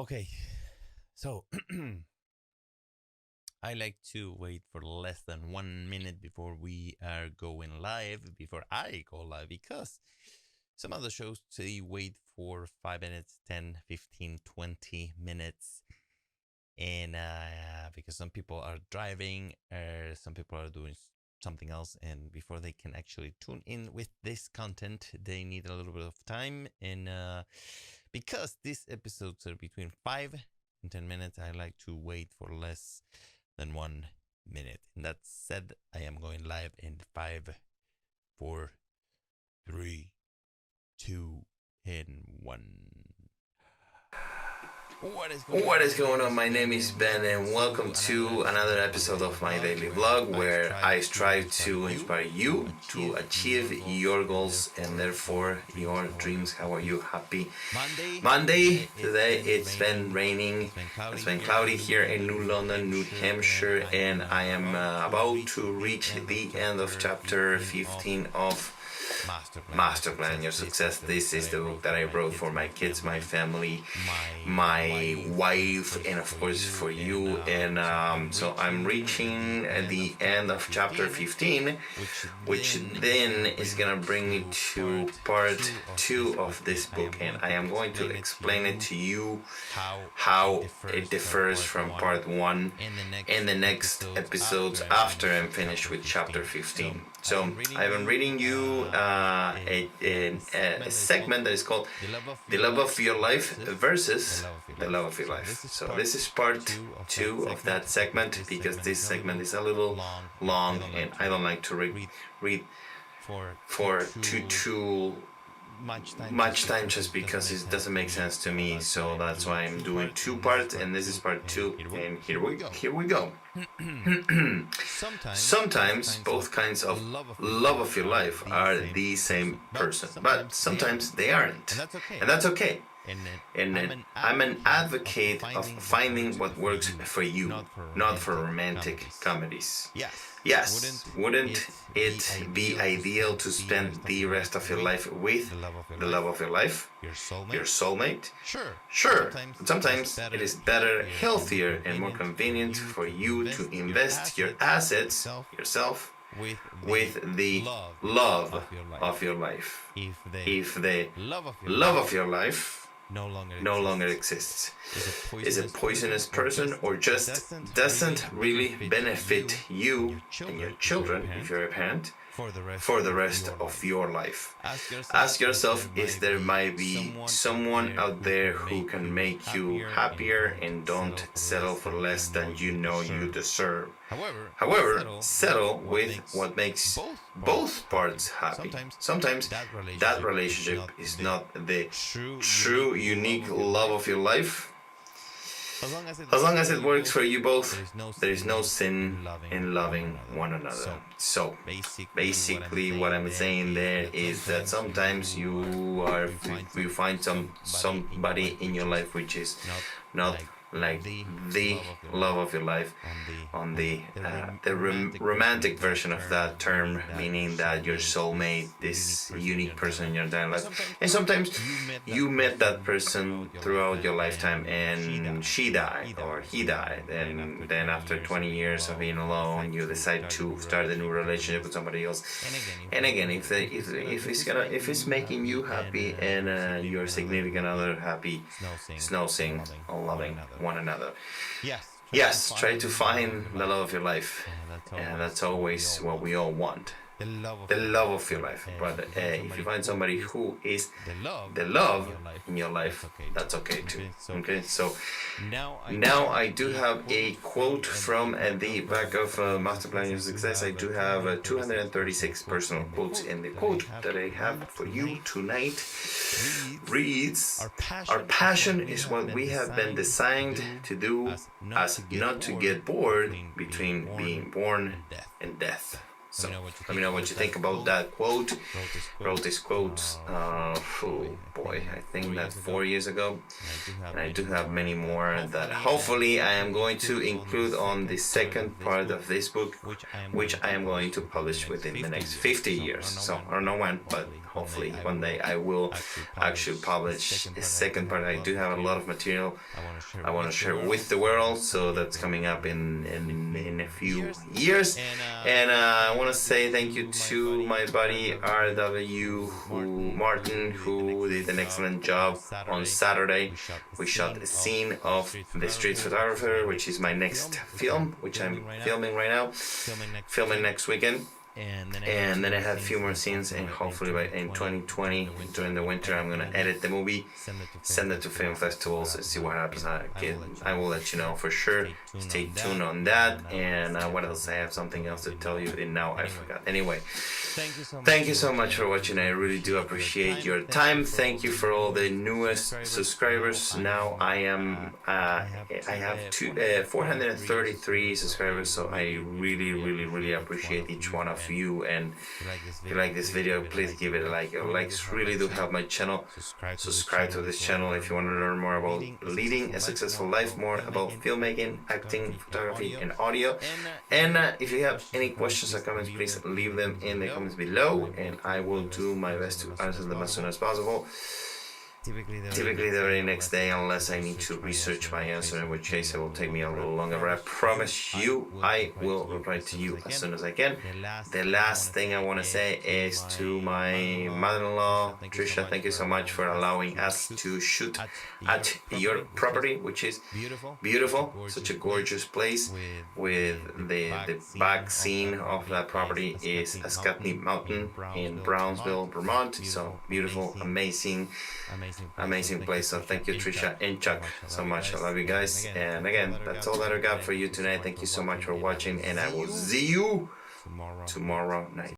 Okay, so I like to wait for less than 1 minute before we are going live, before I go live, because some other shows say wait for 5 minutes, 10, 15, 20 minutes. And because some people are driving, some people are doing something else, and before they can actually tune in with this content, they need a little bit of time. And because these episodes are between 5 and 10 minutes, I like to wait for less than 1 minute. And that said, I am going live in 5, 4, 3, 2, and 1. What is going on? My name is Ben, and welcome to another episode of my daily vlog, where I strive to inspire you to achieve your goals and therefore your dreams. How are you? Happy Monday. Today it's been raining. It's been cloudy here in New London, New Hampshire, and I am about to reach the end of chapter 15 of Masterplan, Your Success. This is the book that I wrote for my kids, my family, my wife, and of course for you. And so I'm reaching the end of chapter 15, which then is gonna bring me to part 2 of this book, and I am going to explain it to you how it differs from part 1 in the next episodes after I'm finished with chapter 15. So I've been reading you a segment that is called The Love of Your Life versus The Love of Your Life. So this is part 2 of that segment, because this segment is a little long and I don't like to read for too much time, just because it doesn't make sense to me. So that's why I'm doing 2 parts, and this is part 2, and here we go. Sometimes both kinds of love of your life are the same person, but sometimes they aren't, and that's okay. And I'm an advocate of finding what works for you, not for romantic comedies. Yes, wouldn't it be ideal to spend the rest of your life with the love of your life, your soulmate? Sure, but sometimes it is better, healthier, and more convenient for you to invest your assets, yourself, with the love of your life. If the love of your life no longer exists, is a poisonous person, or just doesn't really benefit you and your children, if you're a parent, for the rest of your life. Ask yourself if there might be someone out there who can make you happier, and don't settle for less than you know you deserve. However, settle with what makes both parts happy. Sometimes that relationship is not the true, unique love of your life. As long as it works for you both, there is no sin in loving one another. So, basically what I'm saying there is that sometimes you find somebody in your life which is not like the love of your life, on the romantic version of that term, meaning that your soulmate, this unique person in your entire life. And sometimes you met that person throughout your lifetime, and she died or he died, and then after 20 years of being alone, you decide to start a new relationship with somebody else. And again, if it's making you happy and your significant other happy, snoozing or loving one another. Yes, try to find the love of your life, and that's always what we all want. The love of your life. But if you find somebody who is the love in your life, that's okay too. Okay, so now I do have a quote from the back of Masterplan Your Success. I do have 236 personal quotes, and the quote that I have for you tonight reads, "Our passion is what we have been designed to do, as not to get bored between being born and death." So let me know what you think about that quote. Wrote this quote, oh boy, I think that 4 years ago. And I do have many more that hopefully I am going to include on the second part of this book, which I am going to publish within the next 50 years. So I don't know when, but hopefully one day I will actually publish a second part. I do have a lot of material I want to share with the world, so that's coming up in a few years. And I want to say thank you to my buddy Martin, who did an excellent job on Saturday. We shot a scene of The Street Photographer, which is my next film, which I'm filming right now, filming next weekend. And then I have a few more scenes, and hopefully in 2020 during the winter I'm gonna edit the movie, send it to film festivals, and see what happens. I will let you know for sure. Stay tuned on that. And what else? I have something else to tell you, and now I forgot. Anyway, thank you so much for watching. I really do appreciate your time. Thank you for all the newest subscribers. Now I have 433 subscribers, so I really appreciate each one of you. And if you like this video, please give it a like. Your likes really do help my channel. Subscribe to this channel if you want to learn more about leading a successful life, more about filmmaking, acting, photography, and audio. And if you have any questions or comments, please leave them in the comments below, and I will do my best to answer them as soon as possible. Typically the very next day, unless I need to research my answer, in which case it will take me a little longer, but I promise you I will reply to you as soon as I can. The last thing I want to say is to my mother-in-law, Trisha, thank you so much for allowing us to shoot at your property, which is beautiful, such a gorgeous place. With the back scene of that property is Ascatney Mountain in Brownsville, Vermont. So beautiful, amazing place. So thank you, Trisha and Chuck, so much. I love you guys. And again, that's all that I got for you tonight. Thank you so much for watching, and I will see you tomorrow night.